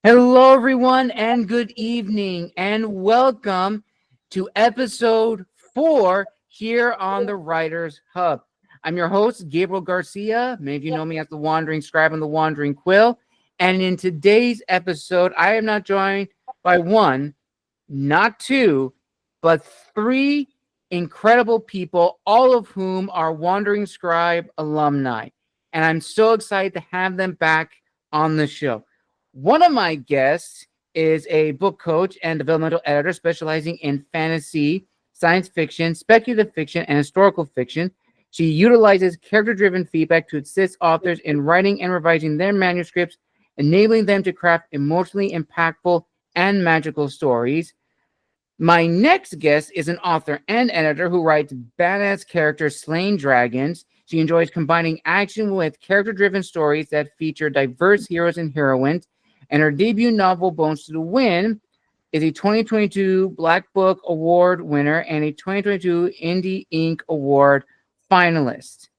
Hello, everyone, and good evening, and welcome to episode 4 here on the Writers Hub. I'm your host, Gabriel Garcia. Many of you know me as the Wandering Scribe and the Wandering Quill. And in today's episode, I am not joined by one, not two, but three incredible people, all of whom are Wandering Scribe alumni. And I'm so excited to have them back on the show. One of my guests is a book coach and developmental editor specializing in fantasy, science fiction, speculative fiction, and historical fiction. She utilizes character-driven feedback to assist authors in writing and revising their manuscripts, enabling them to craft emotionally impactful and magical stories. My next guest is an author and editor who writes badass characters slaying dragons. She enjoys combining action with character-driven stories that feature diverse heroes and heroines. And her debut novel, Bones to the Wind, is a 2022 Black Book Award winner and a 2022 Indie Ink Award finalist.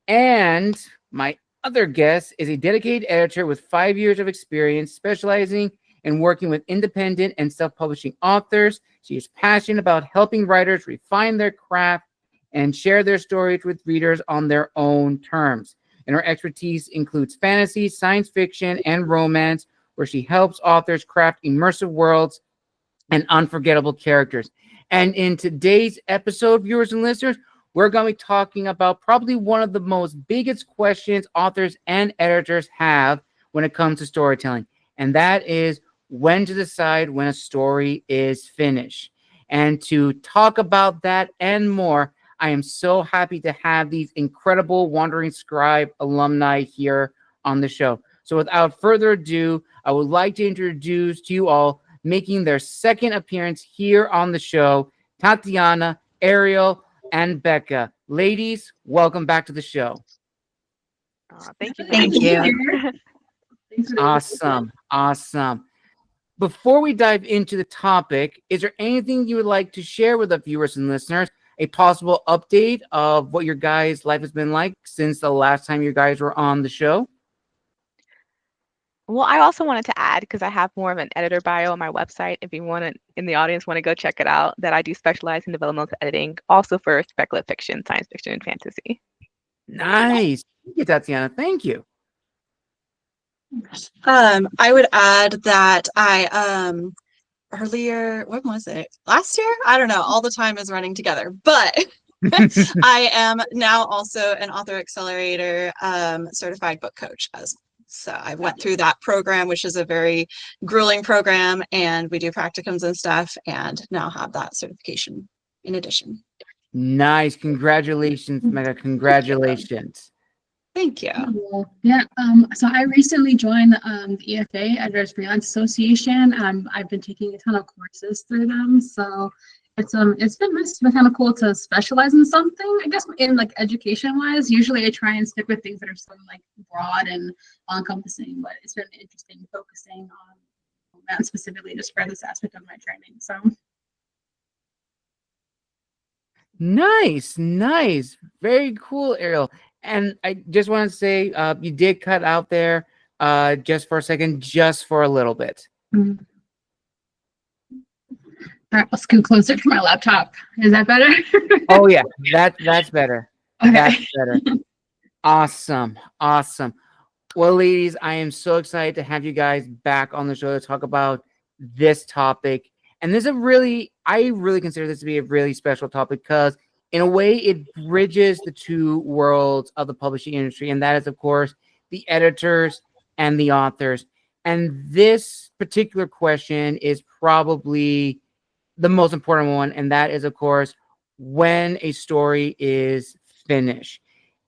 And my other guest is a dedicated editor with 5 years of experience specializing in working with independent and self-publishing authors. She is passionate about helping writers refine their craft and share their stories with readers on their own terms. And her expertise includes fantasy, science fiction, and romance, where she helps authors craft immersive worlds and unforgettable characters. And in today's episode, viewers and listeners, we're going to be talking about probably one of the most biggest questions authors and editors have when it comes to storytelling. And that is when to decide when a story is finished. And to talk about that and more, I am so happy to have these incredible Wandering Scribe alumni here on the show. So without further ado, I would like to introduce to you all, making their second appearance here on the show, Tatiana, Ariel, and Becca. Ladies, welcome back to the show. Thank you. Thank you. Awesome. Before we dive into the topic, is there anything you would like to share with the viewers and listeners? A possible update of what your guys' life has been like since the last time you guys were on the show? Well, I also wanted to add, because I have more of an editor bio on my website, if you want to, in the audience, want to go check it out, that I do specialize in developmental editing, also for speculative fiction, science fiction, and fantasy. Nice. Thank you, Tatiana. Thank you. I would add that I earlier, when was it? Last year? I don't know. All the time is running together, but I am now also an author accelerator certified book coach as well. So I went through that program, which is a very grueling program, and we do practicums and stuff, and now have that certification in addition. Nice. Congratulations, Mega. Congratulations. Thank you. Yeah. So I recently joined the EFA, Editors Freelance Association. I've been taking a ton of courses through them. So it's been kind of cool to specialize in something. I guess in like education wise, usually I try and stick with things that are so like broad and all encompassing. But it's been interesting focusing on that specifically just for this aspect of my training. So. Nice. Very cool, Ariel. And I just want to say, you did cut out there just for a second, just for a little bit. Mm-hmm. All right, I'll scoot closer to my laptop. Is that better? Oh yeah, that's better. Okay. That's better. Awesome. Well, ladies, I am so excited to have you guys back on the show to talk about this topic. And this is I really consider this to be a really special topic because in a way it bridges the two worlds of the publishing industry. And that is, of course, the editors and the authors. And this particular question is probably the most important one. And that is, of course, when a story is finished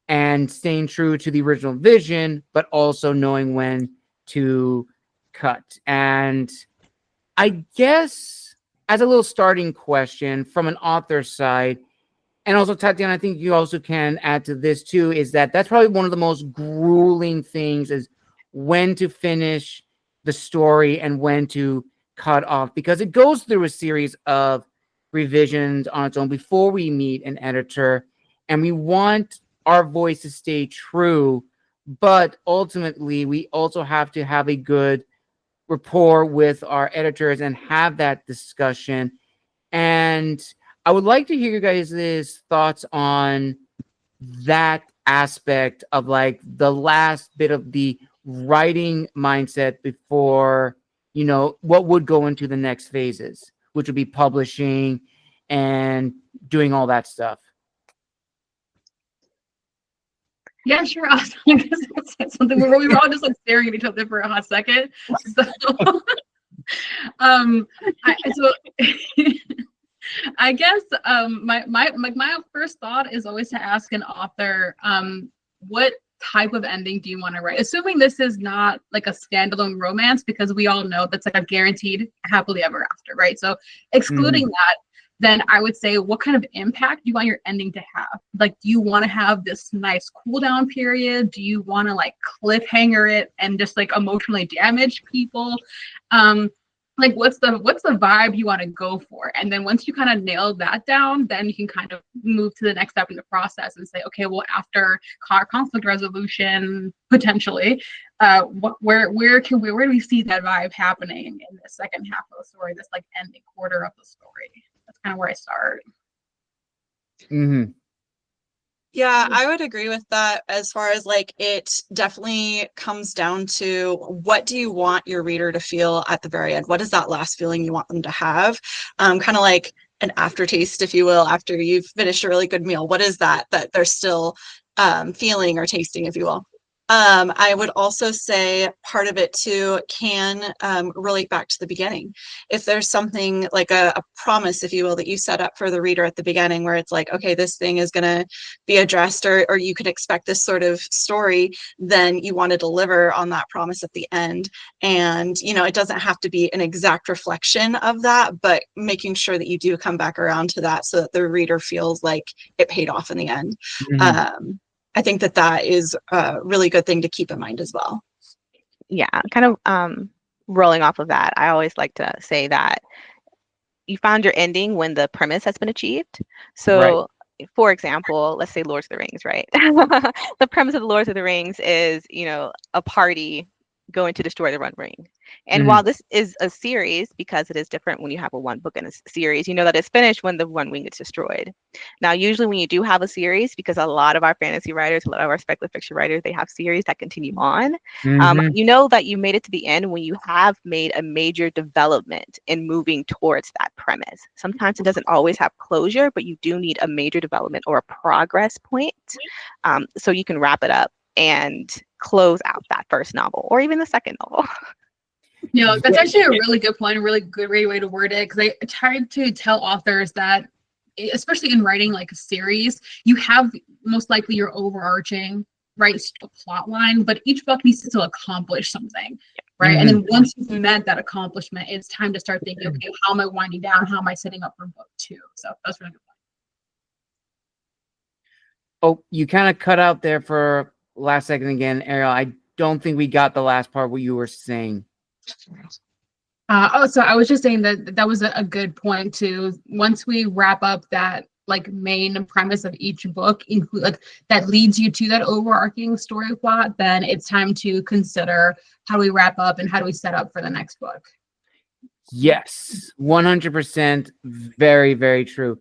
and staying true to the original vision, but also knowing when to cut. And I guess as a little starting question from an author's side, and also Tatiana, I think you also can add to this too, is that's probably one of the most grueling things is when to finish the story and when to cut off, because it goes through a series of revisions on its own before we meet an editor, and we want our voice to stay true, but ultimately we also have to have a good rapport with our editors and have that discussion. And I would like to hear you guys' thoughts on that aspect of like the last bit of the writing mindset before, what would go into the next phases, which would be publishing and doing all that stuff. Yeah, sure. I guess that's something we were all just like staring at each other for a hot second. So, so I guess my first thought is always to ask an author, what type of ending do you want to write? Assuming this is not like a standalone romance, because we all know that's like a guaranteed happily ever after, right? So excluding that, then I would say, what kind of impact do you want your ending to have? Like, do you want to have this nice cool down period? Do you want to like cliffhanger it and just like emotionally damage people? Like what's the vibe you want to go for? And then once you kind of nail that down, then you can kind of move to the next step in the process and say, okay, well, after conflict resolution, potentially, where do we see that vibe happening in the second half of the story, this like ending quarter of the story? That's kind of where I start. Mm-hmm. Yeah, I would agree with that as far as like it definitely comes down to what do you want your reader to feel at the very end? What is that last feeling you want them to have? Kind of like an aftertaste, if you will, after you've finished a really good meal. What is that they're still feeling or tasting, if you will? I would also say part of it too can relate back to the beginning. If there's something like a promise, if you will, that you set up for the reader at the beginning where it's like, okay, this thing is going to be addressed or you can expect this sort of story, then you want to deliver on that promise at the end. And, it doesn't have to be an exact reflection of that, but making sure that you do come back around to that so that the reader feels like it paid off in the end. Mm-hmm. I think that is a really good thing to keep in mind as well. Yeah, kind of rolling off of that, I always like to say that you found your ending when the premise has been achieved. So, for example, let's say Lords of the Rings, right? The premise of the Lords of the Rings is, a party going to destroy the One Ring. And while this is a series, because it is different when you have a one book in a series, that it's finished when the One Ring is destroyed. Now, usually when you do have a series, because a lot of our fantasy writers, a lot of our speculative fiction writers, they have series that continue on. That you made it to the end when you have made a major development in moving towards that premise. Sometimes it doesn't always have closure, but you do need a major development or a progress point, so you can wrap it up and close out that first novel or even the second novel. That's actually a really good point, a really good way to word it, because I tried to tell authors that, especially in writing like a series, you have most likely your overarching plot line, but each book needs to still accomplish something, right? And then once you've met that accomplishment, it's time to start thinking, okay, how am I winding down? How am I setting up for book 2? So that's really good point. Oh, you kind of cut out there for last second again, Ariel. I don't think we got the last part what you were saying. So I was just saying that was a good point too. Once we wrap up that like main premise of each book, include like that leads you to that overarching story plot, then it's time to consider how do we wrap up and how do we set up for the next book. Yes, 100%. Very, very true.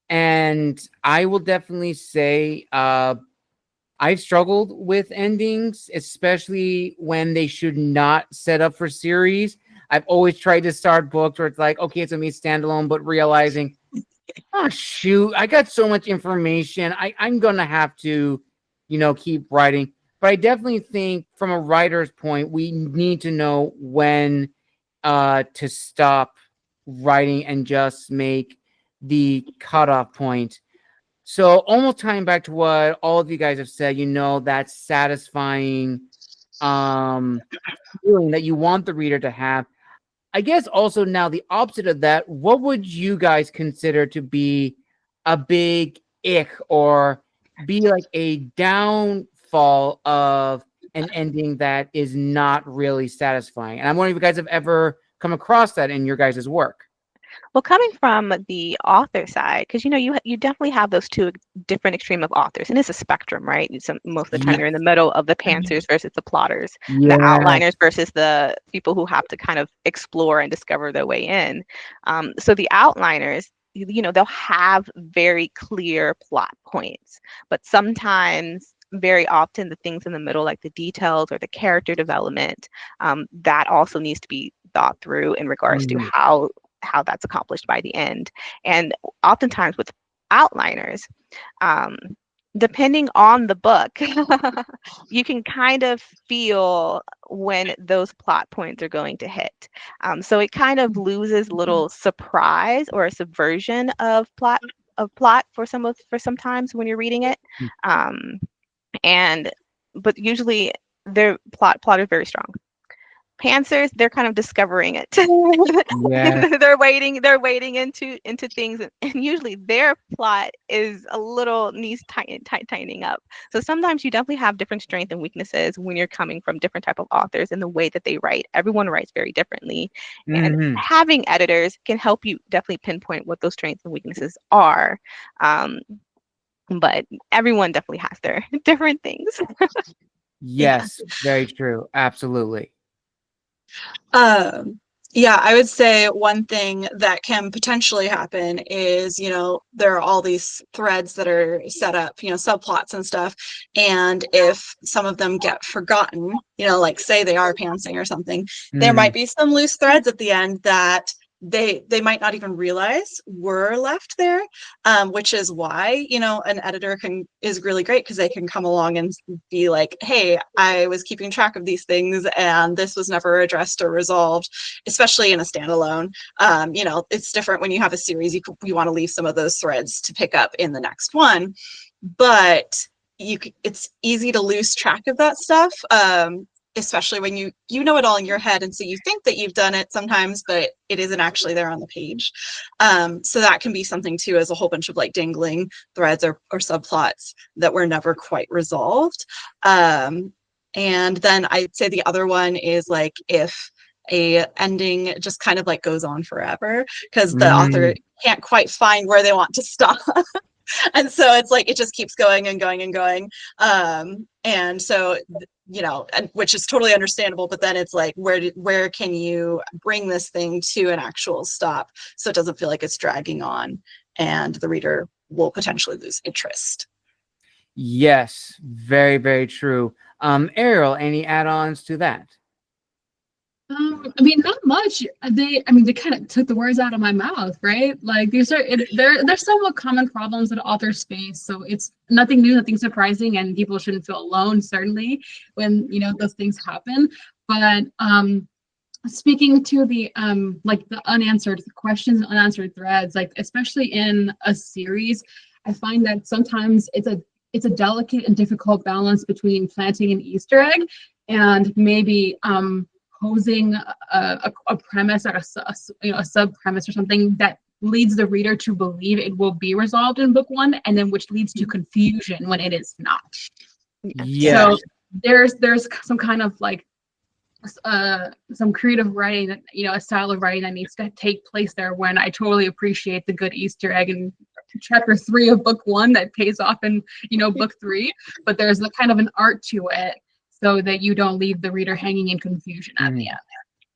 And I will definitely say I've struggled with endings, especially when they should not set up for series. I've always tried to start books where it's like, okay, it's going to be standalone, but realizing, oh, shoot, I got so much information. I'm going to have to, keep writing. But I definitely think from a writer's point, we need to know when to stop writing and just make the cutoff point. So almost tying back to what all of you guys have said, that satisfying feeling that you want the reader to have. I guess also now the opposite of that, what would you guys consider to be a big ick or be like a downfall of an ending that is not really satisfying? And I'm wondering if you guys have ever come across that in your guys' work. Well, coming from the author side, because you definitely have those two different extreme of authors, and it's a spectrum, right? Most of the time, Yeah. you're in the middle of the pantsers versus the plotters, the Yeah. outliners versus the people who have to kind of explore and discover their way in. So the outliners, they'll have very clear plot points, but sometimes, very often, the things in the middle, like the details or the character development, that also needs to be thought through in regards to Mhm. how that's accomplished by the end. And oftentimes with outliners, depending on the book, you can kind of feel when those plot points are going to hit. So it kind of loses little surprise or a subversion of plot for sometimes when you're reading it. But usually their plot is very strong. Pantsers, they're kind of discovering it. Yeah. They're wading into things, and usually their plot is a little needs tightening up. So sometimes you definitely have different strengths and weaknesses when you're coming from different type of authors and the way that they write. Everyone writes very differently, and Mhm. having editors can help you definitely pinpoint what those strengths and weaknesses are. But everyone definitely has their different things. Yes, very true. Absolutely. Yeah, I would say one thing that can potentially happen is, there are all these threads that are set up, subplots and stuff. And if some of them get forgotten, like say they are pantsing or something, there might Mhm. be some loose threads at the end that they might not even realize were left there, which is why an editor is really great, because they can come along and be like, hey, I was keeping track of these things and this was never addressed or resolved, especially in a standalone. It's different when you have a series. You want to leave some of those threads to pick up in the next one, but it's easy to lose track of that stuff, especially when you know it all in your head, and so you think that you've done it sometimes, but it isn't actually there on the page. So that can be something too, as a whole bunch of like dangling threads or subplots that were never quite resolved. And then I'd say the other one is like if a ending just kind of like goes on forever because the author can't quite find where they want to stop. And so it's like it just keeps going and going and going, and so which is totally understandable, but then it's like where can you bring this thing to an actual stop so it doesn't feel like it's dragging on and the reader will potentially lose interest. Yes, very, very true. Ariel, any add-ons to that? Not much. They kind of took the words out of my mouth, right? Like they're somewhat common problems that authors face. So it's nothing new, nothing surprising, and people shouldn't feel alone, certainly, when those things happen. But speaking to the like the unanswered questions, unanswered threads, like especially in a series, I find that sometimes it's a delicate and difficult balance between planting an Easter egg and maybe posing a premise or a sub premise or something that leads the reader to believe it will be resolved in book one, and then which leads to confusion when it is not. Yes. So there's some kind of like some creative writing that a style of writing that needs to take place there, when I totally appreciate the good Easter egg in chapter 3 of book 1 that pays off in book 3, but there's a kind of an art to it so that you don't leave the reader hanging in confusion at the end.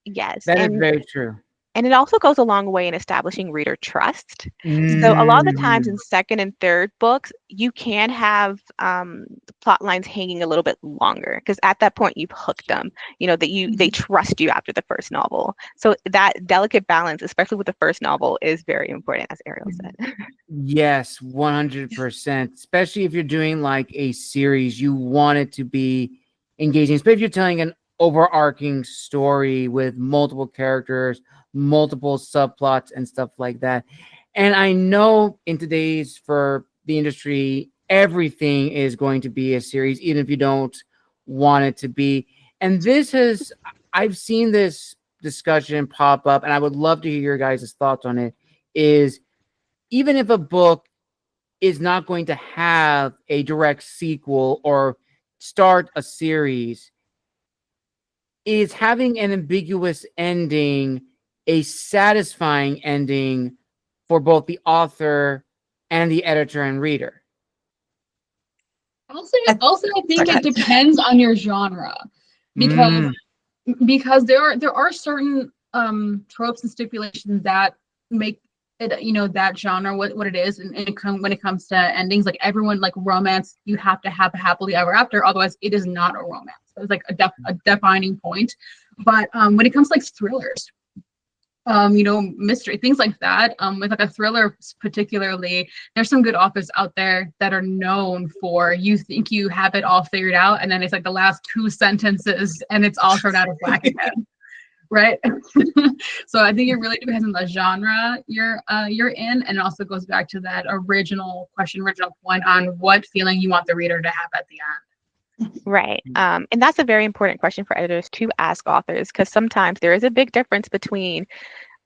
Yes, That is very true. and it also goes a long way in establishing reader trust. So a lot of the times in second and third books, you can have plot lines hanging a little bit longer because at that point you've hooked them. They trust you after the first novel. So that delicate balance, especially with the first novel, is very important, as Ariel said. Yes, 100%. Especially if you're doing like a series, you want it to be engaging. Especially if you're telling an overarching story with multiple characters, multiple subplots, and stuff like that. And I know in today's, for the industry, everything is going to be a series, even if you don't want it to be. And I've seen this discussion pop up, and I would love to hear your guys' thoughts on it, is even if a book is not going to have a direct sequel or start a series, is having an ambiguous ending a satisfying ending for both the author and the editor and reader? Also, I think Sorry, it depends on your genre, because there are certain tropes and stipulations that make it, that genre what it is, and when it comes to endings, like everyone, like romance, you have to have a happily ever after, otherwise it is not a romance. It's like a defining point. But when it comes to like thrillers, mystery, things like that, with like a thriller particularly, there's some good authors out there that are known for, you think you have it all figured out, and then it's like the last 2 sentences and it's all thrown out of whack again. Right. So I think it really depends on the genre you're in, and it also goes back to that original point on what feeling you want the reader to have at the end. Right. And that's a very important question for editors to ask authors, because sometimes there is a big difference between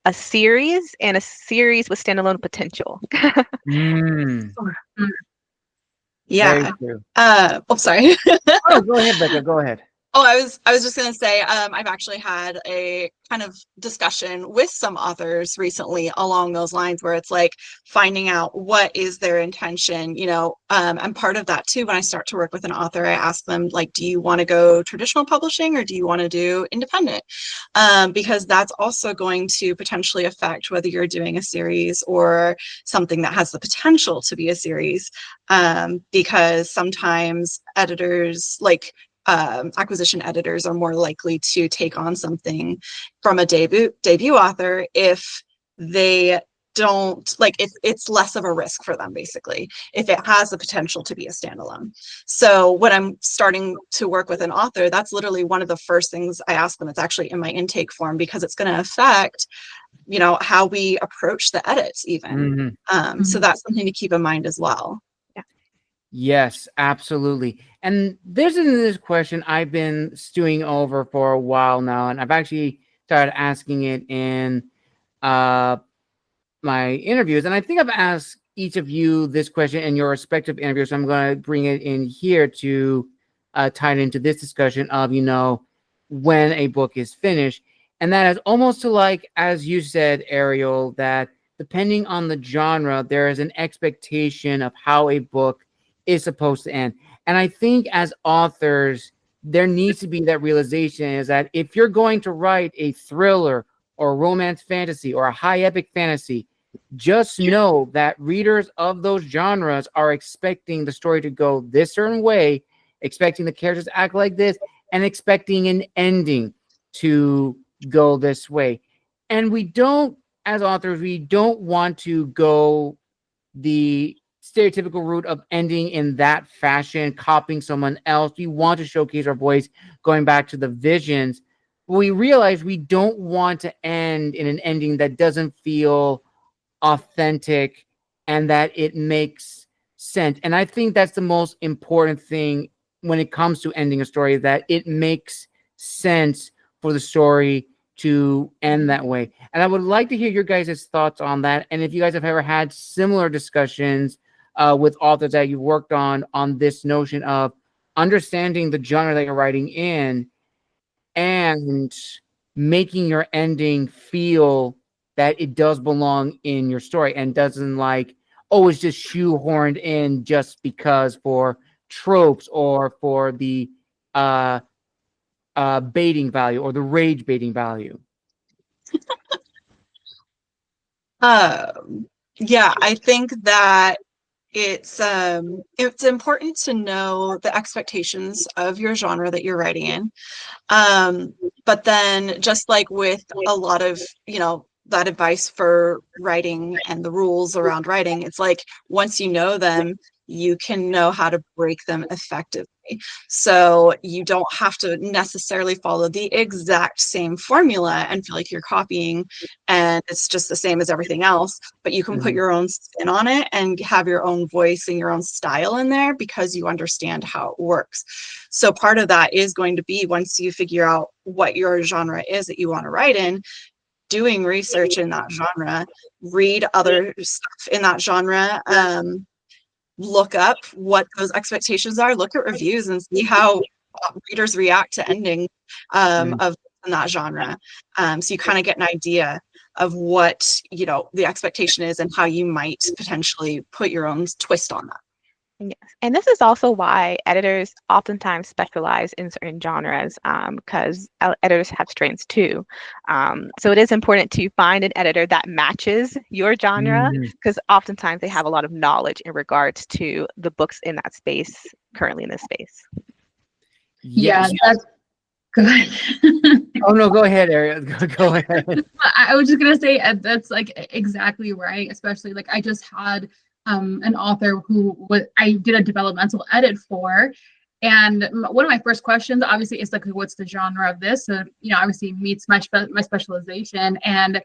a series and a series with standalone potential. Yeah. Very true. Sorry. Oh, go ahead, Becca. Go ahead. Oh, I was just going to say, I've actually had a kind of discussion with some authors recently along those lines, where it's like finding out what is their intention, and part of that too, when I start to work with an author, I ask them, like, do you want to go traditional publishing or do you want to do independent? Because that's also going to potentially affect whether you're doing a series or something that has the potential to be a series, because sometimes editors, like, acquisition editors, are more likely to take on something from a debut author if they don't, like, if it's less of a risk for them, basically, if it has the potential to be a standalone. So when I'm starting to work with an author, that's literally one of the first things I ask them. It's actually in my intake form, because it's going to affect how we approach the edits even. So that's something to keep in mind as well. Yes, absolutely. And this question I've been stewing over for a while now, and I've actually started asking it in my interviews. And I think I've asked each of you this question in your respective interviews. So I'm going to bring it in here to tie it into this discussion of, when a book is finished. And that is almost to, like, as you said, Ariel, that depending on the genre, there is an expectation of how a book is supposed to end. And I think as authors, there needs to be that realization, is that if you're going to write a thriller or a romance fantasy or a high epic fantasy, just know that readers of those genres are expecting the story to go this certain way, expecting the characters to act like this, and expecting an ending to go this way. And we don't, as authors, we don't want to go the stereotypical route of ending in that fashion, copying someone else. We want to showcase our voice, going back to the visions. We realize we don't want to end in an ending that doesn't feel authentic and that it makes sense. And I think that's the most important thing when it comes to ending a story, that it makes sense for the story to end that way. And I would like to hear your guys' thoughts on that. And if you guys have ever had similar discussions with authors that you've worked on this notion of understanding the genre that you're writing in and making your ending feel that it does belong in your story and doesn't, like, oh, it's just shoehorned in just because, for tropes or for the baiting value or the rage baiting value. Yeah, I think that it's important to know the expectations of your genre that you're writing in. But then, just like with a lot of, that advice for writing and the rules around writing, it's like, once you know them, you can know how to break them effectively. So you don't have to necessarily follow the exact same formula and feel like you're copying and it's just the same as everything else, but you can put your own spin on it and have your own voice and your own style in there because you understand how it works. So part of that is going to be, once you figure out what your genre is that you want to write in, doing research in that genre, read other stuff in that genre, look up what those expectations are, look at reviews and see how readers react to ending of in that genre. So you kind of get an idea of what, the expectation is and how you might potentially put your own twist on that. Yes, and this is also why editors oftentimes specialize in certain genres, because editors have strengths too. So it is important to find an editor that matches your genre, because oftentimes they have a lot of knowledge in regards to the books in that space, currently in this space. Yeah, that's good. Oh no, go ahead, Ariel. Go ahead. I was just gonna say that's like exactly right. Especially like I just had an author who I did a developmental edit for, and one of my first questions obviously is like, what's the genre of this? So obviously meets my specialization, and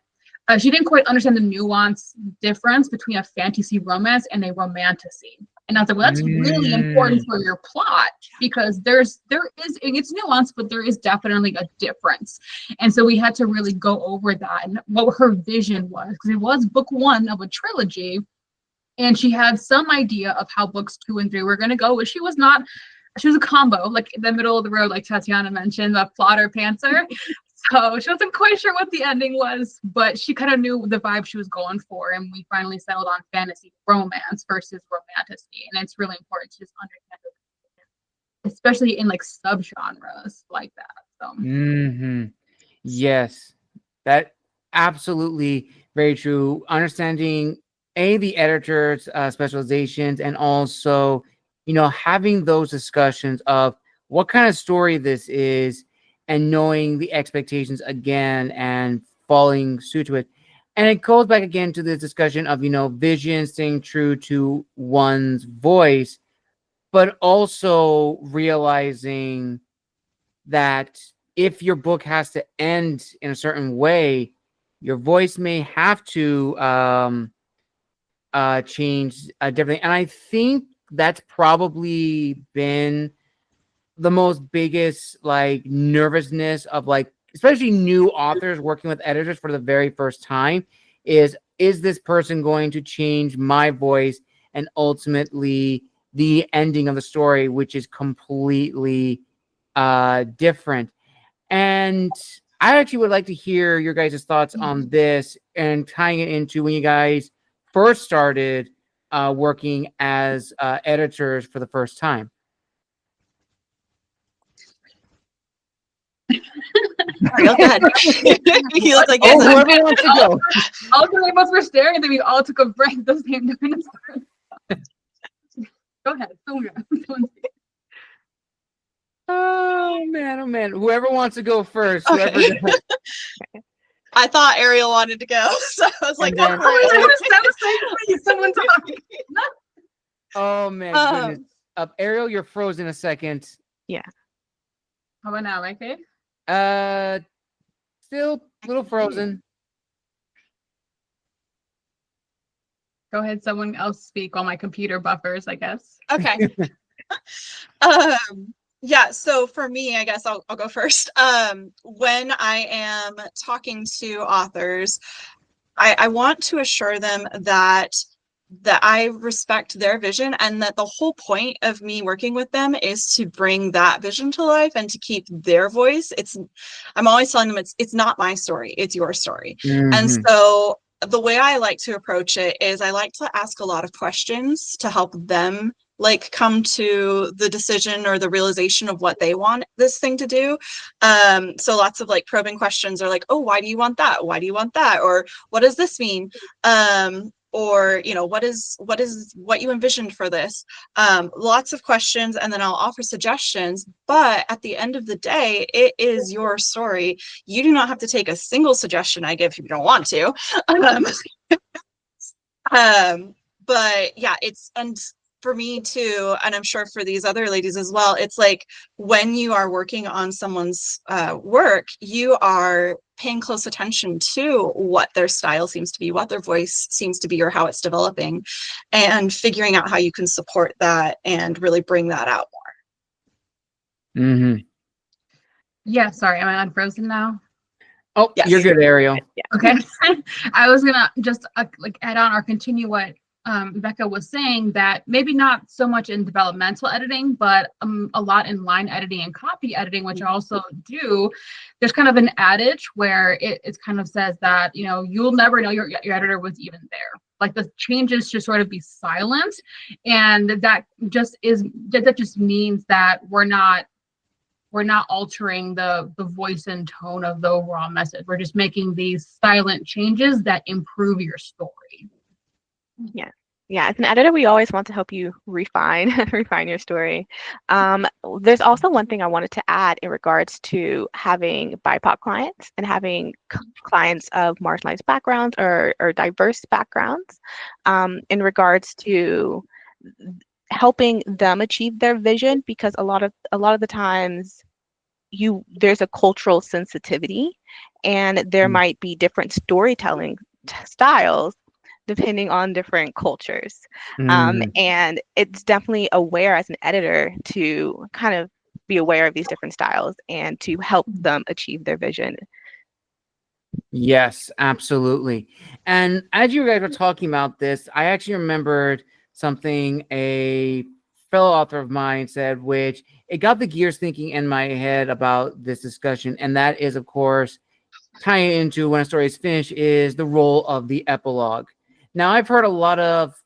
she didn't quite understand the nuance difference between a fantasy romance and a romantasy. And I was like, well, that's really important for your plot, because there is it's nuanced, but there is definitely a difference. And so we had to really go over that and what her vision was, because it was book 1 of a trilogy, and she had some idea of how books 2 and 3 were going to go, but she was a combo, like in the middle of the road, like Tatiana mentioned, a plotter pantser. So she wasn't quite sure what the ending was, but she kind of knew the vibe she was going for. And we finally settled on fantasy romance versus romantasy. And it's really important to just understand it, especially in like subgenres like that. So Yes, that absolutely very true. Understanding the editor's specializations, and also, having those discussions of what kind of story this is, and knowing the expectations again and following suit to it. And it goes back again to the discussion of, vision, staying true to one's voice, but also realizing that if your book has to end in a certain way, your voice may have to change differently. And I think that's probably been the most biggest like nervousness of like, especially new authors working with editors for the very first time, is this person going to change my voice and ultimately the ending of the story, which is completely different. And I actually would like to hear your guys' thoughts on this, and tying it into when you guys first started working as editors for the first time. Ariel, go ahead. He looks like whoever wants to go. All 3 of us were staring, and then we all took a break at the same time. Go ahead. Oh man. Whoever wants to go first. Okay. I thought Ariel wanted to go, so I was like, then, someone talking. Oh man, goodness. Ariel, you're frozen a second. Yeah. How about now, okay? Still a little frozen. Go ahead, someone else speak while my computer buffers, I guess. Okay. Yeah, so for me, I guess I'll go first. When I am talking to authors, I want to assure them that I respect their vision, and that the whole point of me working with them is to bring that vision to life and to keep their voice. I'm always telling them it's not my story, it's your story. And so the way I like to approach it is I like to ask a lot of questions to help them like come to the decision or the realization of what they want this thing to do. So lots of like probing questions are like, oh, why do you want that? Why do you want that? Or what does this mean? Or, what is what you envisioned for this? Lots of questions, and then I'll offer suggestions. But at the end of the day, it is your story. You do not have to take a single suggestion I give if you don't want to. But yeah, and for me too, and I'm sure for these other ladies as well, it's like when you are working on someone's work, you are paying close attention to what their style seems to be, what their voice seems to be, or how it's developing, and figuring out how you can support that and really bring that out more. Yeah, sorry, am I unfrozen now? Oh, yes. You're good, Ariel. Yeah. Okay. I was gonna just like add on or continue what Becca was saying, that maybe not so much in developmental editing, but a lot in line editing and copy editing, which I also do. There's kind of an adage where it kind of says that, you know, you'll never know your editor was even there. Like the changes should sort of be silent, and that just means that we're not altering the voice and tone of the overall message. We're just making these silent changes that improve your story. Yeah. Yeah, as an editor, we always want to help you refine your story. There's also one thing I wanted to add in regards to having BIPOC clients and having clients of marginalized backgrounds or diverse backgrounds, in regards to helping them achieve their vision, because a lot of the times there's a cultural sensitivity, and there might be different storytelling styles depending on different cultures. And it's definitely aware as an editor to kind of be aware of these different styles and to help them achieve their vision. Yes, absolutely. And as you guys were talking about this, I actually remembered something a fellow author of mine said, which it got the gears thinking in my head about this discussion. And that is, of course, tying into when a story is finished, is the role of the epilogue. Now, I've heard a lot of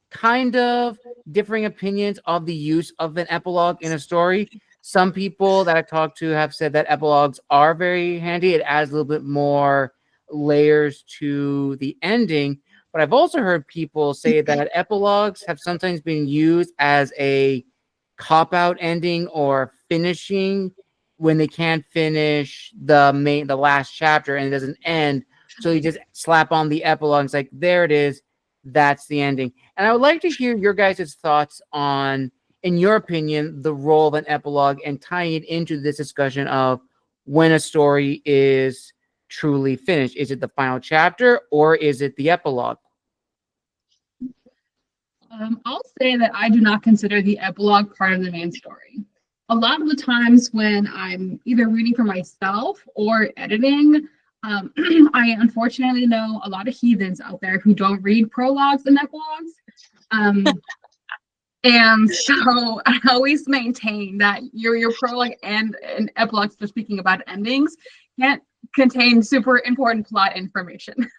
kind of differing opinions of the use of an epilogue in a story. Some people that I talked to have said that epilogues are very handy. It adds a little bit more layers to the ending. But I've also heard people say that epilogues have sometimes been used as a cop-out ending or finishing when they can't finish the last chapter and it doesn't end. So you just slap on the epilogue. It's like, there it is. That's the ending. And I would like to hear your guys' thoughts on, in your opinion, the role of an epilogue and tying it into this discussion of when a story is truly finished. Is it the final chapter or is it the epilogue? I'll say that I do not consider the epilogue part of the main story. A lot of the times when I'm either reading for myself or editing, I unfortunately know a lot of heathens out there who don't read prologues and epilogues. And so I always maintain that your prologue and epilogues, for speaking about endings, can't contain super important plot information.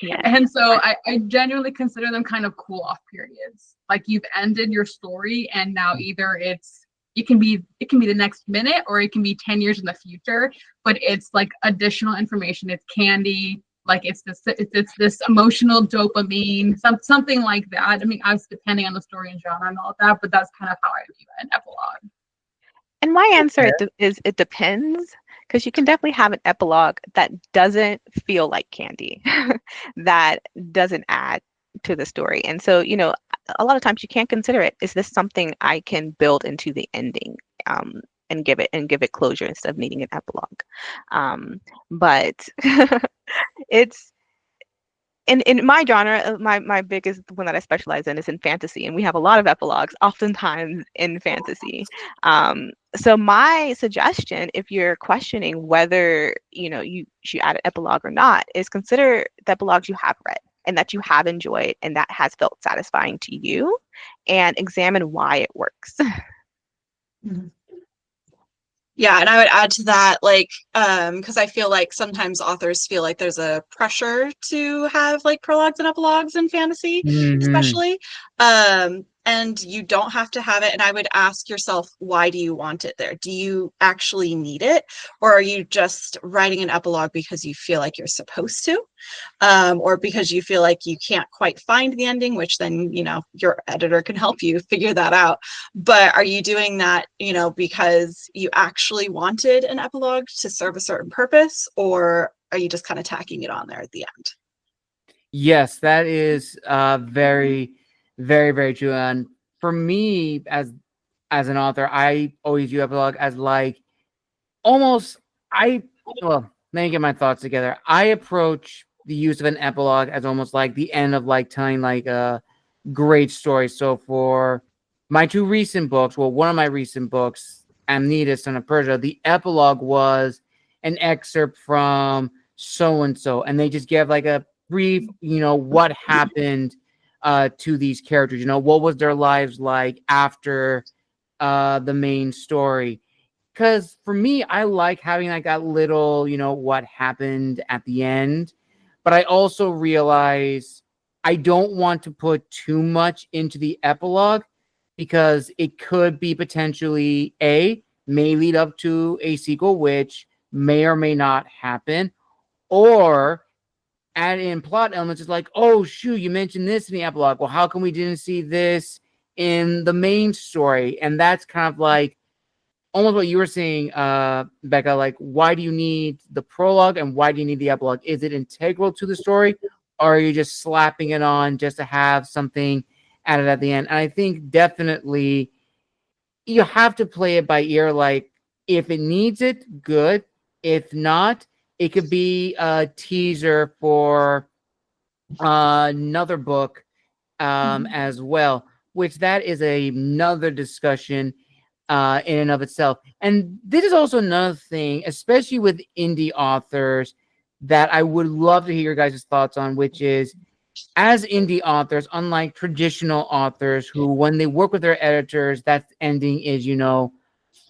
Yeah. And so I genuinely consider them kind of cool off periods. Like, you've ended your story and now either it can be the next minute or it can be 10 years in the future, but it's like additional information. It's candy, like it's this emotional dopamine, something like that. I mean, depending on the story and genre and all of that, but that's kind of how I view an epilogue. And my answer is it depends, because you can definitely have an epilogue that doesn't feel like candy, that doesn't add to the story. And so, you know, a lot of times you can't consider it. Is this something I can build into the ending, and give it closure instead of needing an epilogue? But it's in my genre, my biggest one that I specialize in is in fantasy, and we have a lot of epilogues, oftentimes in fantasy. So my suggestion, if you're questioning whether you should add an epilogue or not, is consider the epilogues you have read and that you have enjoyed and that has felt satisfying to you, and examine why it works. Mm-hmm. Yeah, and I would add to that, like, because I feel like sometimes authors feel like there's a pressure to have like prologues and epilogues in fantasy, especially. And you don't have to have it. And I would ask yourself, why do you want it there? Do you actually need it? Or are you just writing an epilogue because you feel like you're supposed to? Or because you feel like you can't quite find the ending, which then, your editor can help you figure that out. But are you doing that, because you actually wanted an epilogue to serve a certain purpose? Or are you just kind of tacking it on there at the end? Yes, that is very, very, very true. And for me, as an author, I always view epilogue as like almost let me get my thoughts together. I approach the use of an epilogue as almost like the end of like telling like a great story. So for my two recent books, one of my recent books, Amnita, Son of Persia, the epilogue was an excerpt from so and so, and they just gave like a brief, what happened to these characters. You know, what was their lives like after the main story? Because for me, I like having like that little, you know, what happened at the end. But I also realize I don't want to put too much into the epilogue because it could be potentially may lead up to a sequel, which may or may not happen, or add in plot elements. It's like, oh shoot, you mentioned this in the epilogue. Well, how come we didn't see this in the main story? And that's kind of like almost what you were saying, Becca. Like, why do you need the prologue and why do you need the epilogue? Is it integral to the story, or are you just slapping it on just to have something added at the end? And I think definitely you have to play it by ear. Like, if it needs it, good. If not, it could be a teaser for another book as well, which that is another discussion in and of itself. And this is also another thing, especially with indie authors, that I would love to hear your guys' thoughts on, which is, as indie authors, unlike traditional authors who, when they work with their editors, that ending is, you know,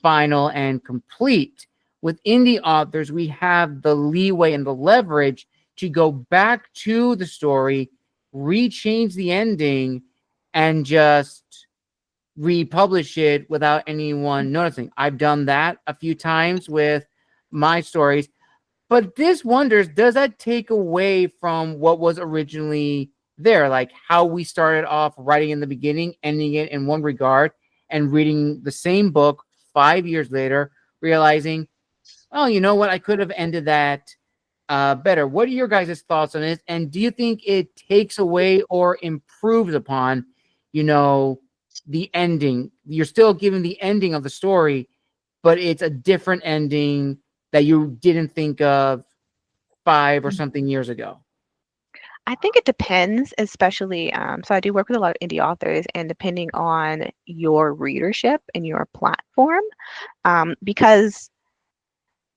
final and complete. With indie authors, we have the leeway and the leverage to go back to the story, rechange the ending, and just republish it without anyone noticing. I've done that a few times with my stories. But this wonders, does that take away from what was originally there? Like how we started off writing in the beginning, ending it in one regard, and reading the same book 5 years later, realizing, oh, you know what? I could have ended that better. What are your guys' thoughts on this? And do you think it takes away or improves upon, you know, the ending? You're still giving the ending of the story, but it's a different ending that you didn't think of 5 or something years ago. I think it depends, especially, so I do work with a lot of indie authors, and depending on your readership and your platform, because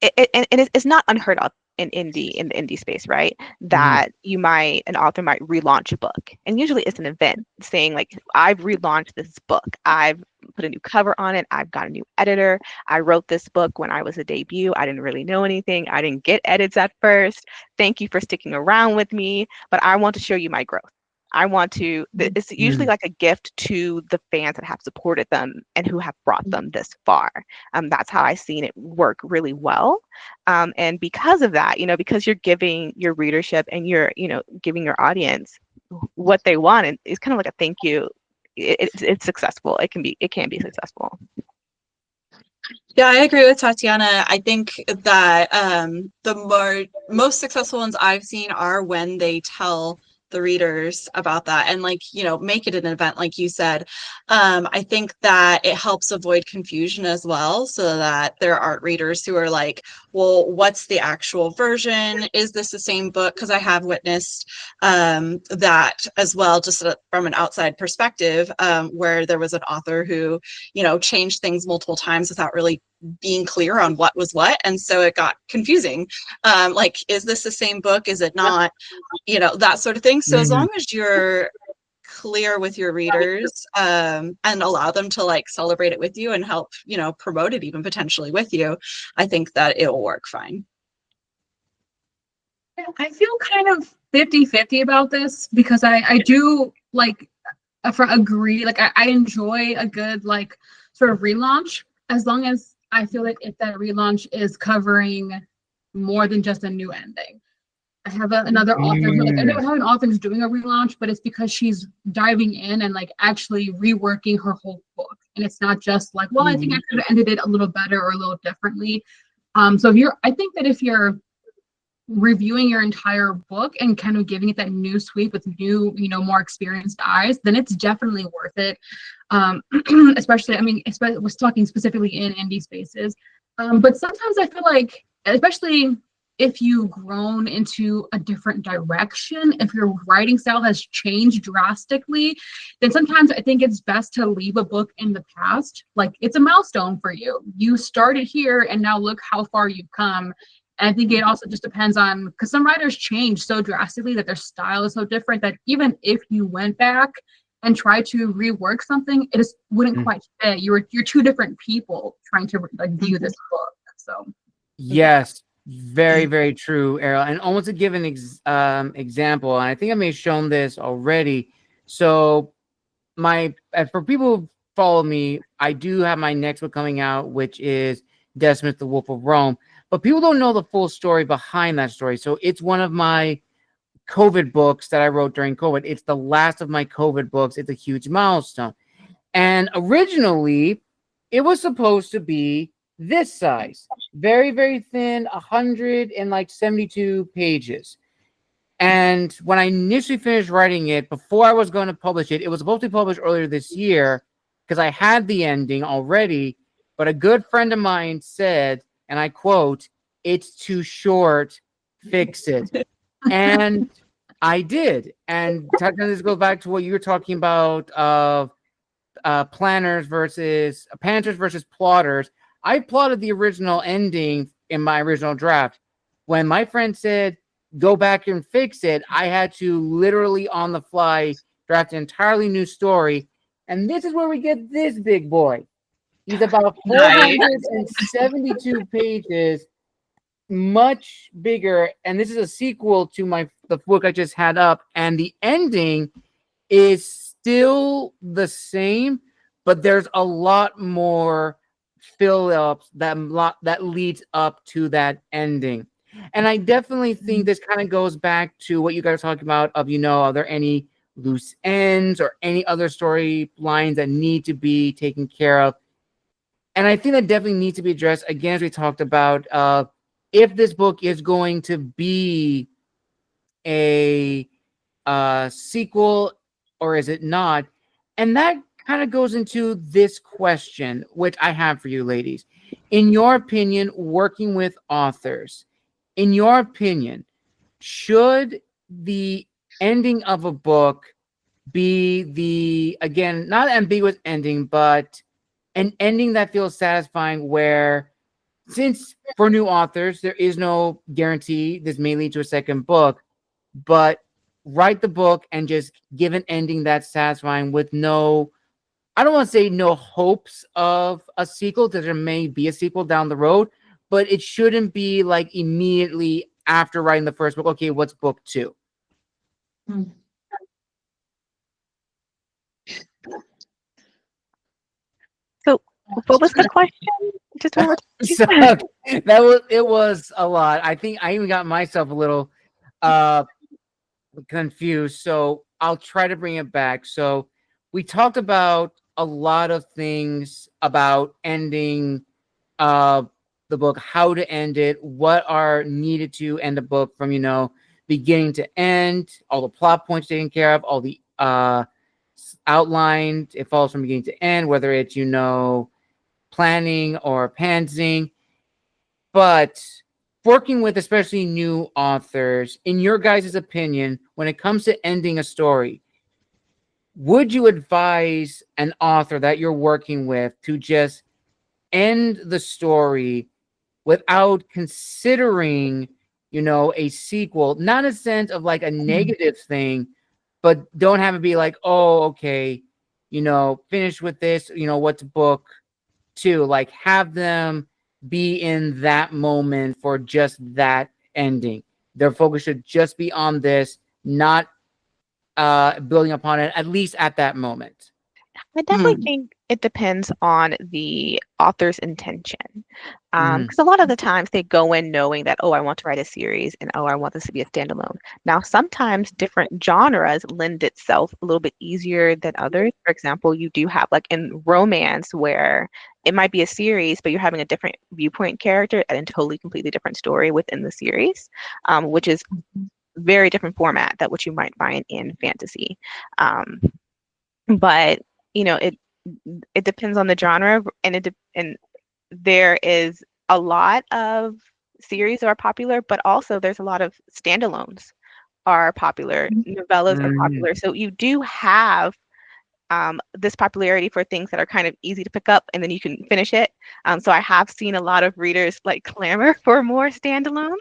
it's not unheard of in the indie space, right? That an author might relaunch a book, and usually it's an event saying like, I've relaunched this book, I've put a new cover on it, I've got a new editor, I wrote this book when I was a debut, I didn't really know anything, I didn't get edits at first, thank you for sticking around with me, but I want to show you my growth. I want to, it's usually like a gift to the fans that have supported them and who have brought them this far. That's how I've seen it work really well. And because of that, you know, because you're giving your readership and you're, you know, giving your audience what they want, and it's kind of like a thank you. It's successful. It can be successful. Yeah, I agree with Tatiana. I think that the most successful ones I've seen are when they tell the readers about that and, like, you know, make it an event like you said. I think that it helps avoid confusion as well, so that there aren't readers who are like, well, what's the actual version? Is this the same book? Because I have witnessed that as well, just from an outside perspective, where there was an author who, you know, changed things multiple times without really being clear on what was what, and so it got confusing. Like, is this the same book? Is it not? You know, that sort of thing. So as long as you're clear with your readers, and allow them to like celebrate it with you and help, you know, promote it even potentially with you, I think that it will work fine. I feel kind of 50-50 about this, because I do like agree, like I enjoy a good like sort of relaunch, as long as I feel like if that relaunch is covering more than just a new ending. I have another author who, like, I don't have an author who's doing a relaunch, but it's because she's diving in and like actually reworking her whole book, and it's not just like, well, I think I could have ended it a little better or a little differently. So I think that if you're reviewing your entire book and kind of giving it that new sweep with new, you know, more experienced eyes, then it's definitely worth it. Especially, I mean, we're talking specifically in indie spaces. But sometimes I feel like, especially if you've grown into a different direction, if your writing style has changed drastically, then sometimes I think it's best to leave a book in the past. Like, it's a milestone for you. You started here and now look how far you've come. And I think it also just depends on, because some writers change so drastically that their style is so different that even if you went back and tried to rework something, it just wouldn't quite fit. You're two different people trying to like view this book. So Yes, very, very true, Ariel. And almost to give an example, and I think I may have shown this already. So for people who follow me, I do have my next book coming out, which is Decimus, the Wolf of Rome. But people don't know the full story behind that story. So it's one of my COVID books that I wrote during COVID. It's the last of my COVID books. It's a huge milestone. And originally, it was supposed to be this size, very, very thin, 172 pages. And when I initially finished writing it, before I was going to publish it, it was supposed to be published earlier this year because I had the ending already. But a good friend of mine said, and I quote, "It's too short, fix it." And I did. And Tatiana, this goes back to what you were talking about of planners versus plotters. I plotted the original ending in my original draft. When my friend said, "Go back and fix it," I had to literally on the fly draft an entirely new story. And this is where we get this big boy. He's about 472 pages, much bigger. And this is a sequel to the book I just had up. And the ending is still the same, but there's a lot more fill-ups that leads up to that ending. And I definitely think this kind of goes back to what you guys are talking about of, are there any loose ends or any other storylines that need to be taken care of? And I think that definitely needs to be addressed. Again, as we talked about, if this book is going to be a sequel or is it not? And that kind of goes into this question, which I have for you ladies. In your opinion, working with authors, in your opinion, should the ending of a book be again, not ambiguous ending, but an ending that feels satisfying where, since for new authors, there is no guarantee this may lead to a second book, but write the book and just give an ending that's satisfying with no, I don't want to say no hopes of a sequel, because there may be a sequel down the road, but it shouldn't be like immediately after writing the first book, okay, what's book 2? So what was the question? Just one more So it was a lot. I think I even got myself a little confused. So I'll try to bring it back. So we talked about a lot of things about ending the book, how to end it, what are needed to end a book from, beginning to end, all the plot points taken care of, all the outlined, it follows from beginning to end, whether it's, planning or pantsing. But working with especially new authors, in your guys' opinion, when it comes to ending a story, would you advise an author that you're working with to just end the story without considering, a sequel? Not in a sense of like a negative thing, but don't have it be like, oh, okay, finish with this, what's book 2? Like, have them be in that moment for just that ending. Their focus should just be on this, not building upon it, at least at that moment. I definitely think it depends on the author's intention. Because a lot of the times they go in knowing that, oh, I want to write a series and, oh, I want this to be a standalone. Now, sometimes different genres lend itself a little bit easier than others. For example, you do have like in romance where it might be a series, but you're having a different viewpoint character and a totally completely different story within the series, which is very different format than what you might find in fantasy. But it depends on the genre, and there is a lot of series that are popular, but also there's a lot of standalones are popular, novellas are popular. So you do have this popularity for things that are kind of easy to pick up and then you can finish it. So I have seen a lot of readers like clamor for more standalones.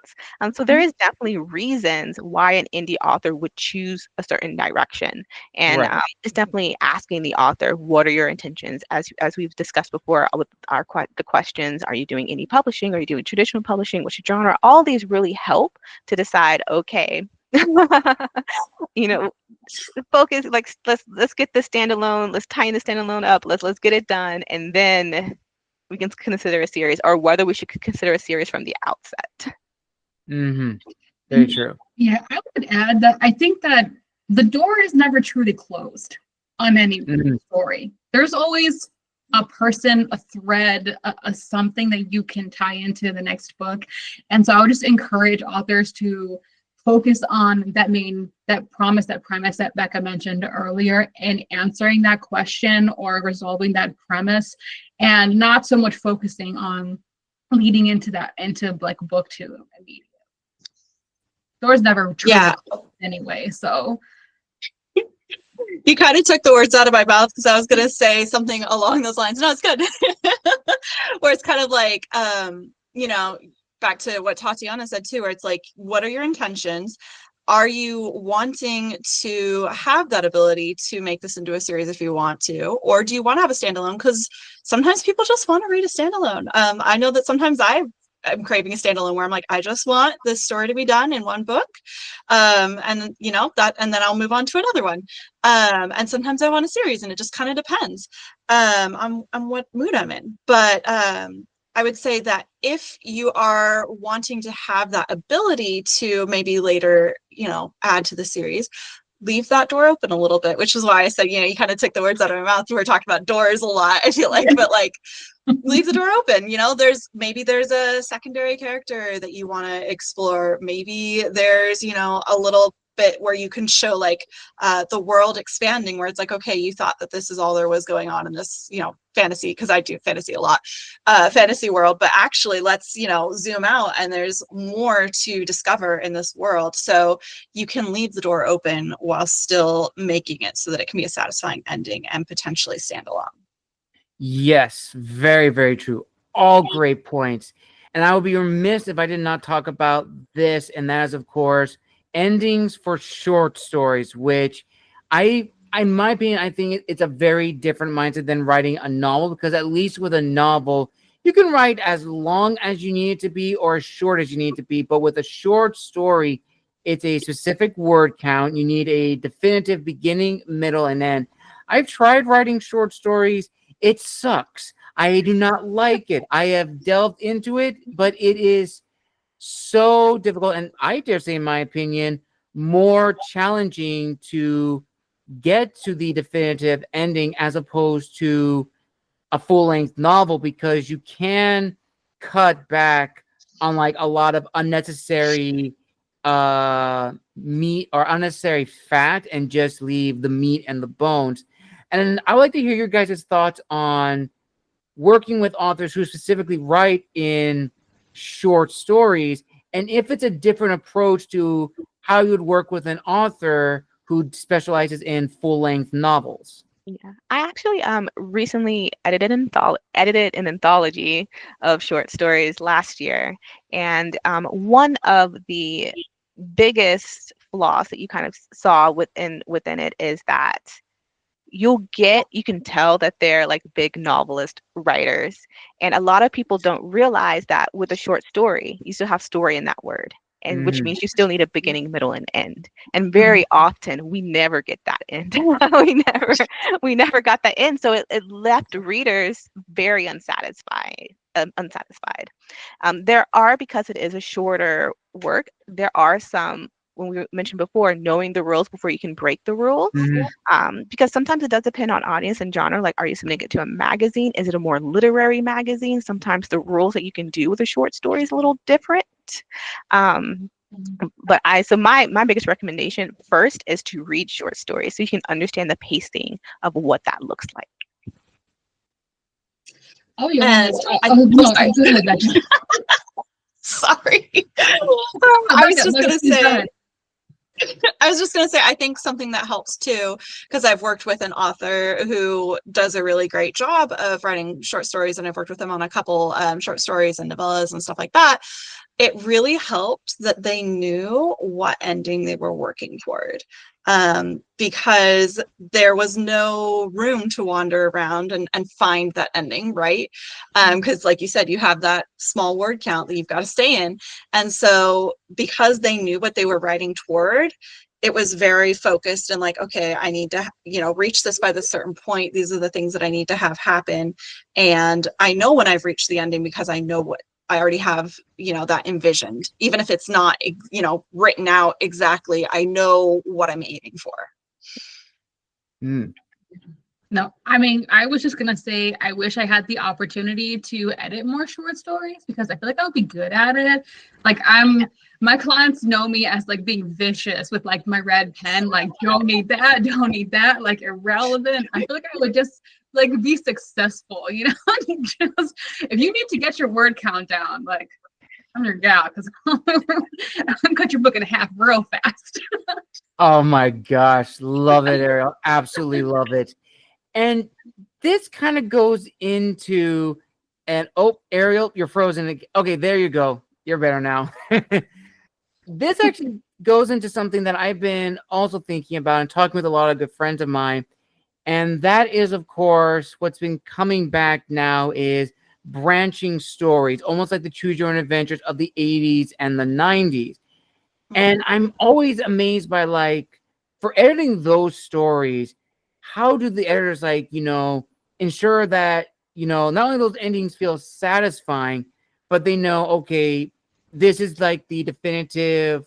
So there is definitely reasons why an indie author would choose a certain direction. And it's definitely asking the author, what are your intentions? As we've discussed before with the questions, are you doing indie publishing? Are you doing traditional publishing? What's your genre? All these really help to decide, okay, focus, like let's get this standalone, let's tighten the standalone up, let's get it done, and then we can consider a series, or whether we should consider a series from the outset. Very true. Yeah, I would add that I think that the door is never truly closed on any story. There's always a person, a thread, a something that you can tie into the next book. And so I would just encourage authors to focus on that premise that Becca mentioned earlier, and answering that question or resolving that premise, and not so much focusing on leading into like book 2 immediately. Doors never truly closed anyway, so. You kind of took the words out of my mouth, because I was going to say something along those lines. No, it's good. Where it's kind of like, back to what Tatiana said too, where it's like, what are your intentions? Are you wanting to have that ability to make this into a series if you want to, or do you want to have a standalone? Because sometimes people just want to read a standalone. I know that sometimes I'm craving a standalone where I'm like, I just want this story to be done in one book, and then I'll move on to another one. And sometimes I want a series, and it just kind of depends on what mood I'm in. But I would say that if you are wanting to have that ability to maybe later, add to the series, leave that door open a little bit, which is why I said, you kind of took the words out of my mouth. We're talking about doors a lot, I feel like, but like, leave the door open. There's a secondary character that you want to explore. Maybe there's, a little bit where you can show like the world expanding, where it's like, okay, you thought that this is all there was going on in this, fantasy, because I do fantasy a lot, fantasy world, but actually let's, zoom out, and there's more to discover in this world. So you can leave the door open while still making it so that it can be a satisfying ending and potentially stand alone. Yes, very, very true. All great points. And I would be remiss if I did not talk about this, and that is, of course, endings for short stories, which in my opinion, I think it's a very different mindset than writing a novel, because at least with a novel, you can write as long as you need it to be or as short as you need it to be. But with a short story, it's a specific word count. You need a definitive beginning, middle, and end. I've tried writing short stories. It sucks. I do not like it. I have delved into it, but it is so difficult, and I dare say, in my opinion, more challenging to get to the definitive ending as opposed to a full-length novel, because you can cut back on like a lot of unnecessary meat or unnecessary fat and just leave the meat and the bones. And I would like to hear your guys' thoughts on working with authors who specifically write in short stories, and if it's a different approach to how you would work with an author who specializes in full-length novels. Yeah, I actually recently edited an anthology of short stories last year, and one of the biggest flaws that you kind of saw within it is that you can tell that they're like big novelist writers, and a lot of people don't realize that with a short story, you still have story in that word. And which means you still need a beginning, middle, and end. And very often we never get that end. we never got that end. So it left readers very unsatisfied. There are, because it is a shorter work, there are some, when we mentioned before, knowing the rules before you can break the rules. Because sometimes it does depend on audience and genre. Like, are you submitting it to a magazine? Is it a more literary magazine? Sometimes the rules that you can do with a short story is a little different. But my biggest recommendation first is to read short stories so you can understand the pacing of what that looks like. Oh yeah, go ahead, Becca. Sorry. I was just gonna say, I was just going to say, I think something that helps too, because I've worked with an author who does a really great job of writing short stories, and I've worked with him on a couple short stories and novellas and stuff like that. It really helped that they knew what ending they were working toward, because there was no room to wander around and find that ending, right? Because like you said, you have that small word count that you've got to stay in. And so because they knew what they were writing toward, it was very focused and like, okay, I need to, reach this by this certain point. These are the things that I need to have happen. And I know when I've reached the ending because I know what I already have, that envisioned, even if it's not, written out exactly. I know what I'm aiming for. Mm. No, I mean, I was just gonna say, I wish I had the opportunity to edit more short stories because I feel like I would be good at it. Like my clients know me as like being vicious with like my red pen, like don't need that, like irrelevant. I feel like I would just like be successful, just if you need to get your word count down, like I'm your gal because I'm gonna cut your book in half real fast. Oh my gosh, love it, Ariel. Absolutely love it. And this kind of goes into, and oh, Ariel, you're frozen. Okay, there you go. You're better now. This actually goes into something that I've been also thinking about and talking with a lot of good friends of mine. And that is, of course, what's been coming back now is branching stories, almost like the choose your own adventures of the 80s and the 90s. And I'm always amazed by, like, for editing those stories, how do the editors, like, ensure that, not only those endings feel satisfying, but they know, okay, this is like the definitive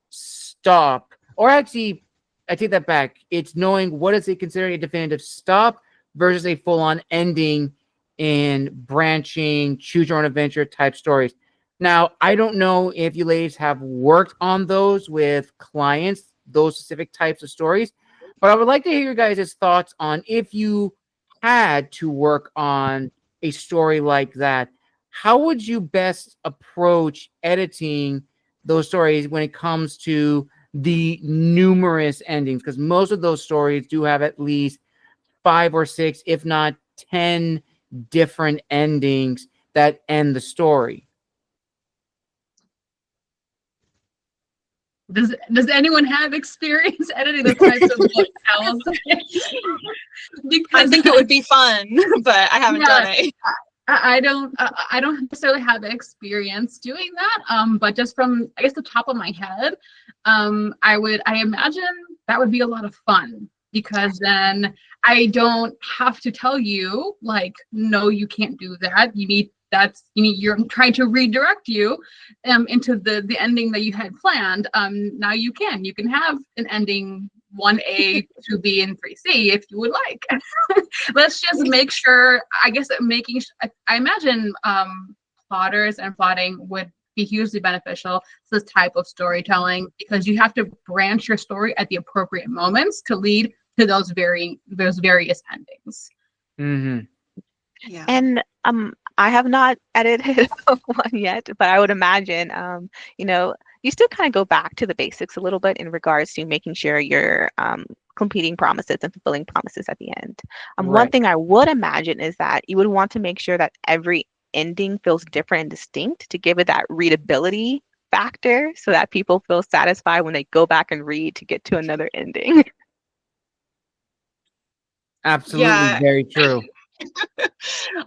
stop. Or actually, I take that back. It's knowing what is it considered a definitive stop versus a full-on ending in branching, choose your own adventure type stories. Now, I don't know if you ladies have worked on those with clients, those specific types of stories, but I would like to hear your guys' thoughts on if you had to work on a story like that, how would you best approach editing those stories when it comes to the numerous endings? Because most of those stories do have at least 5 or 6, if not 10 different endings that end the story. Does anyone have experience editing those types of books, Allison? I think it would be fun, but I haven't done it. I don't necessarily have experience doing that. But just from, I guess, the top of my head, I imagine that would be a lot of fun because then I don't have to tell you like, no, you can't do that. You're trying to redirect you into the ending that you had planned. Now you can have an ending 1A, 2B, and 3C if you would like. Let's just make sure, I imagine plotters and plotting would be hugely beneficial to this type of storytelling because you have to branch your story at the appropriate moments to lead to those various endings. Mm-hmm. Yeah. And I have not edited one yet, but I would imagine, you still kind of go back to the basics a little bit in regards to making sure you're completing promises and fulfilling promises at the end. Right. One thing I would imagine is that you would want to make sure that every ending feels different and distinct to give it that readability factor so that people feel satisfied when they go back and read to get to another ending. Absolutely, Yeah. very true.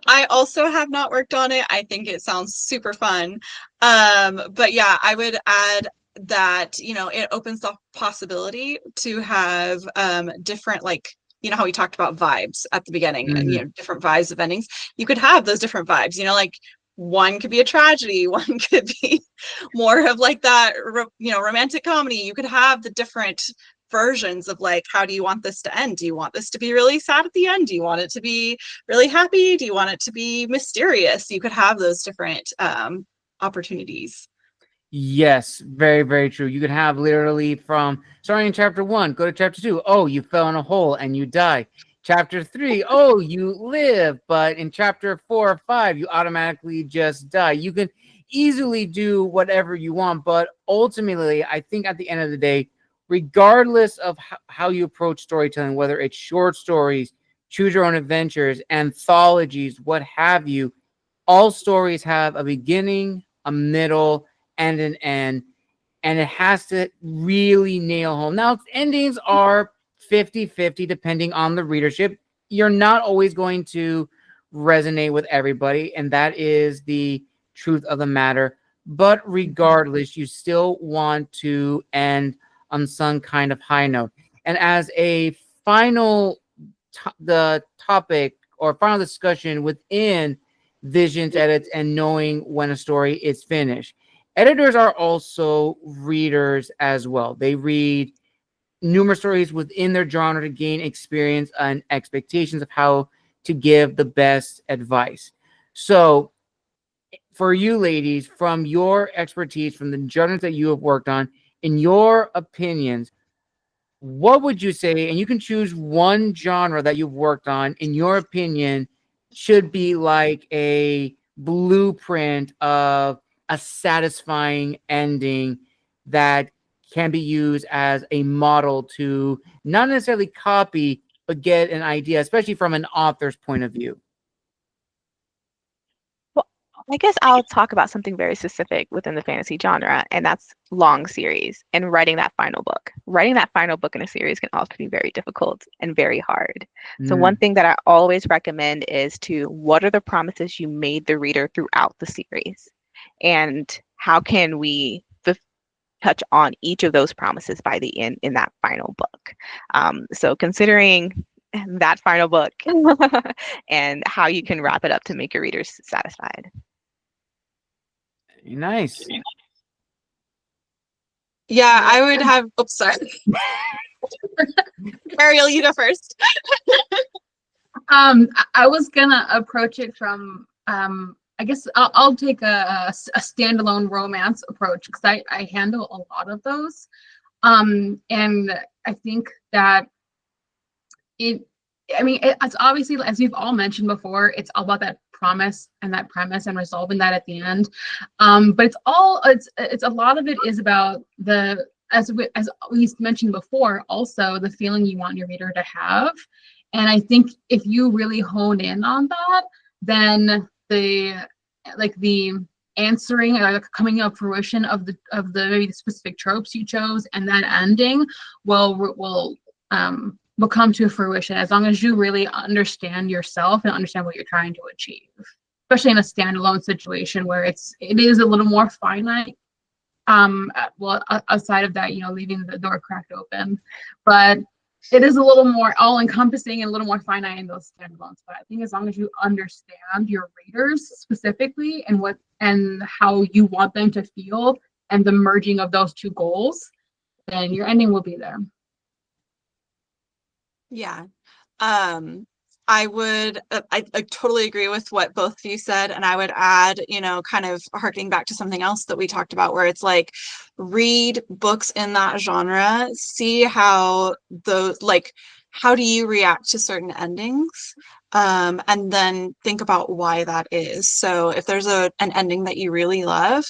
I also have not worked on it. I think it sounds super fun. But yeah, I would add that, it opens the possibility to have different, like, how we talked about vibes at the beginning and, different vibes of endings. You could have those different vibes, like one could be a tragedy, one could be more of like that, romantic comedy. You could have the different versions of like, how do you want this to end? Do you want this to be really sad at the end? Do you want it to be really happy? Do you want it to be mysterious? You could have those different opportunities. Yes, very, very true. You could have literally from starting in chapter 1, go to chapter 2. Oh, you fell in a hole and you die. Chapter 3, oh, you live. But in chapter 4 or 5, you automatically just die. You can easily do whatever you want. But ultimately, I think at the end of the day, regardless of how you approach storytelling, whether it's short stories, choose your own adventures, anthologies, what have you, all stories have a beginning, a middle, and an end, and it has to really nail home. Now, endings are 50-50 depending on the readership. You're not always going to resonate with everybody, and that is the truth of the matter. But regardless, you still want to end on some kind of high note. And as a final the topic or final discussion within visions, edits, and knowing when a story is finished, editors are also readers as well. They read numerous stories within their genre to gain experience and expectations of how to give the best advice. So for you ladies, from your expertise, from the genres that you have worked on, in your opinions, what would you say, and you can choose one genre that you've worked on, in your opinion, should be like a blueprint of a satisfying ending that can be used as a model to not necessarily copy, but get an idea, especially from an author's point of view? Well, I guess I'll talk about something very specific within the fantasy genre, and that's long series and writing that final book. Writing that final book in a series can also be very difficult and very hard. So one thing that I always recommend is what are the promises you made the reader throughout the series? And how can we touch on each of those promises by the end in that final book? So considering that final book and how you can wrap it up to make your readers satisfied. Nice. Yeah, I would have. Oops, sorry. Ariel, you go first. I was gonna approach it from I guess I'll take a standalone romance approach because I handle a lot of those, and I think that it's obviously, as we've all mentioned before, it's all about that promise and that premise and resolving that at the end. But it's a lot of it is about as we mentioned before, also the feeling you want your reader to have. And I think if you really hone in on that, then the answering or the coming up fruition of the maybe the specific tropes you chose and that ending will come to fruition, as long as you really understand yourself and understand what you're trying to achieve, especially in a standalone situation where it is a little more finite. Outside of that, leaving the door cracked open, but it is a little more all-encompassing and a little more finite in those standalones. But I think as long as you understand your readers specifically and how you want them to feel and the merging of those two goals, then your ending will be there. Yeah. I totally agree with what both of you said. And I would add, kind of harking back to something else that we talked about, where it's like, read books in that genre, see how how do you react to certain endings? And then think about why that is. So if there's an ending that you really love,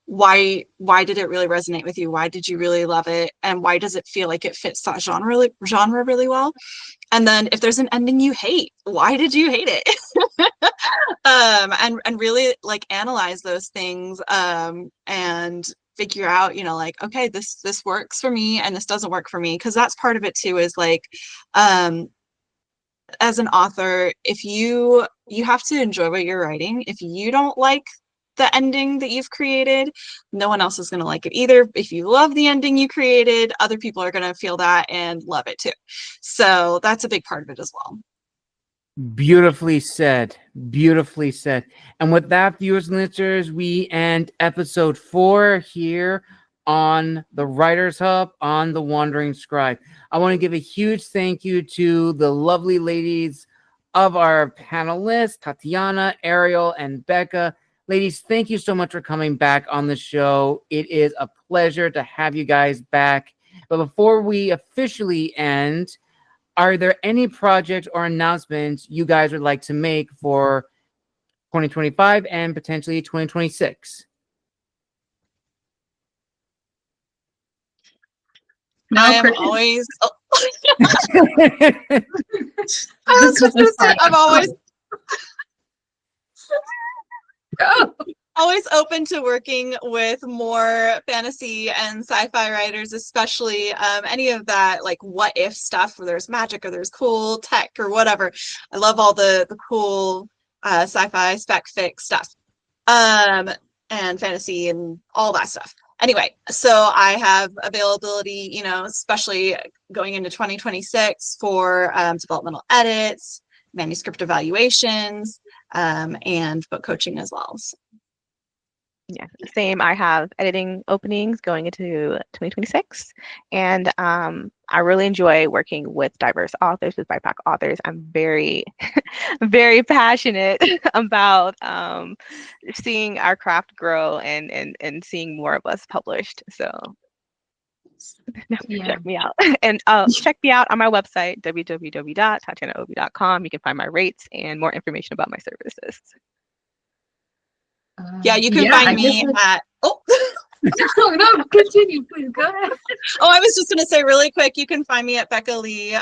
why did it really resonate with you? Why did you really love it? And why does it feel like it fits that genre really well? And then if there's an ending you hate, why did you hate it? And really analyze those things, and figure out, okay, this works for me and this doesn't work for me. Because that's part of it too, is as an author, if you have to enjoy what you're writing. If you don't like the ending that you've created, no one else is going to like it either. If you love the ending you created, other people are going to feel that and love it too. So that's a big part of it as well. Beautifully said. Beautifully said. And with that, viewers and listeners, we end episode 4 here on the Writers Hub on The Wandering Scribe. I want to give a huge thank you to the lovely ladies of our panelists, Tatiana, Ariel, and Becca. Ladies, thank you so much for coming back on the show. It is a pleasure to have you guys back. But before we officially end, are there any projects or announcements you guys would like to make for 2025 and potentially 2026? I am Christian. always. Oh. I was just gonna say I'm always open to working with more fantasy and sci-fi writers, especially any of that like what if stuff where there's magic or there's cool tech or whatever. I love all the cool sci-fi spec fic stuff and fantasy and all that stuff. Anyway, so I have availability, you know, especially going into 2026 for developmental edits, manuscript evaluations, and book coaching as well. So. Yeah, same. I have editing openings going into 2026, and I really enjoy working with diverse authors, with BIPOC authors. I'm very, very passionate about seeing our craft grow and seeing more of us published. So check me out. And check me out on my website, www.tatianaobi.com. You can find my rates and more information about my services. Yeah, you can find me at. Oh. No, continue, please. Go ahead. Oh, I was just going to say really quick, you can find me at Becca Leigh,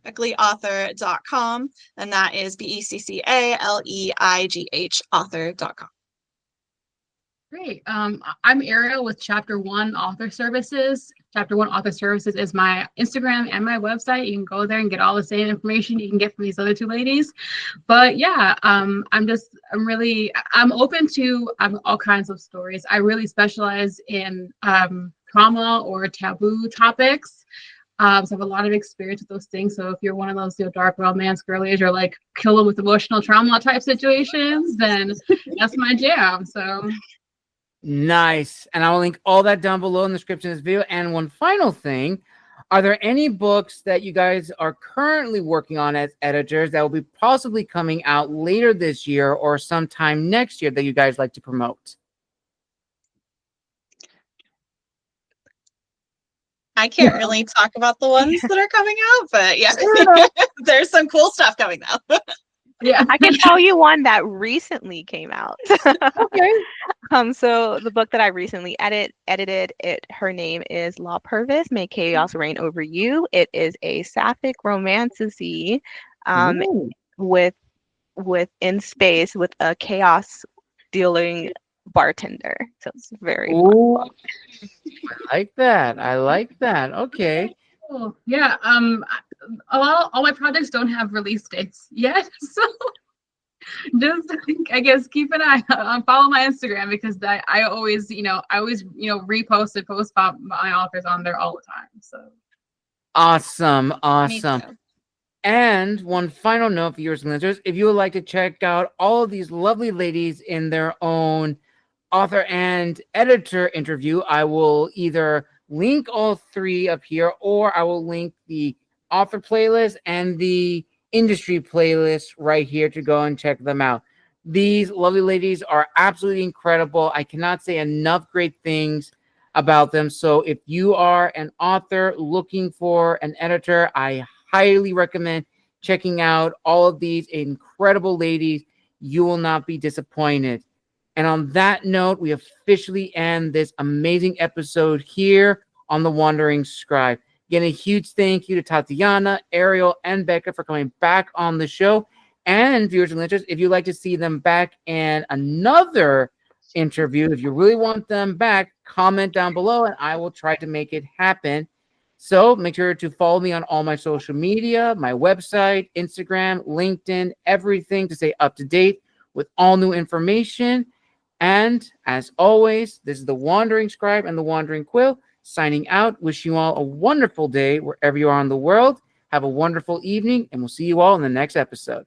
BeccaLeighAuthor.com, and that is BECCALEIGH author.com. Great. I'm Ariel with Chapter 1 Author Services. Chapter 1 Author Services is my Instagram and my website. You can go there and get all the same information you can get from these other two ladies. But yeah, I'm open to all kinds of stories. I really specialize in trauma or taboo topics. So I have a lot of experience with those things. So if you're one of those dark romance girlies or like kill them with emotional trauma type situations, then that's my jam. So. Nice. And I will link all that down below in the description of this video. And one final thing, are there any books that you guys are currently working on as editors that will be possibly coming out later this year or sometime next year that you guys like to promote? I can't really talk about the ones that are coming out, but yeah, there's some cool stuff coming out. Yeah, I can tell you one that recently came out. Okay. So the book that I recently edited, her name is Law Purvis, May Chaos Reign Over You. It is a sapphic romantasy with in space with a chaos dealing bartender. So it's very fun. I like that. I like that. Okay. Cool. Yeah. All my projects don't have release dates yet, so just I guess keep an eye on, follow my Instagram because I always repost and post about my authors on there all the time. So awesome. And one final note, viewers and listeners, if you would like to check out all of these lovely ladies in their own author and editor interview, I will either link all three up here or I will link the author playlist and the industry playlist right here to go and check them out. These lovely ladies are absolutely incredible. I cannot say enough great things about them. So if you are an author looking for an editor, I highly recommend checking out all of these incredible ladies. You will not be disappointed. And on that note, we officially end this amazing episode here on The Wandering Scribe. Again, a huge thank you to Tatiana, Ariel, and Becca for coming back on the show. And viewers and listeners, if you'd like to see them back in another interview, if you really want them back, comment down below and I will try to make it happen. So make sure to follow me on all my social media, my website, Instagram, LinkedIn, everything to stay up to date with all new information. And as always, this is The Wandering Scribe and The Wandering Quill signing out. Wish you all a wonderful day wherever you are in the world. Have a wonderful evening, and we'll see you all in the next episode.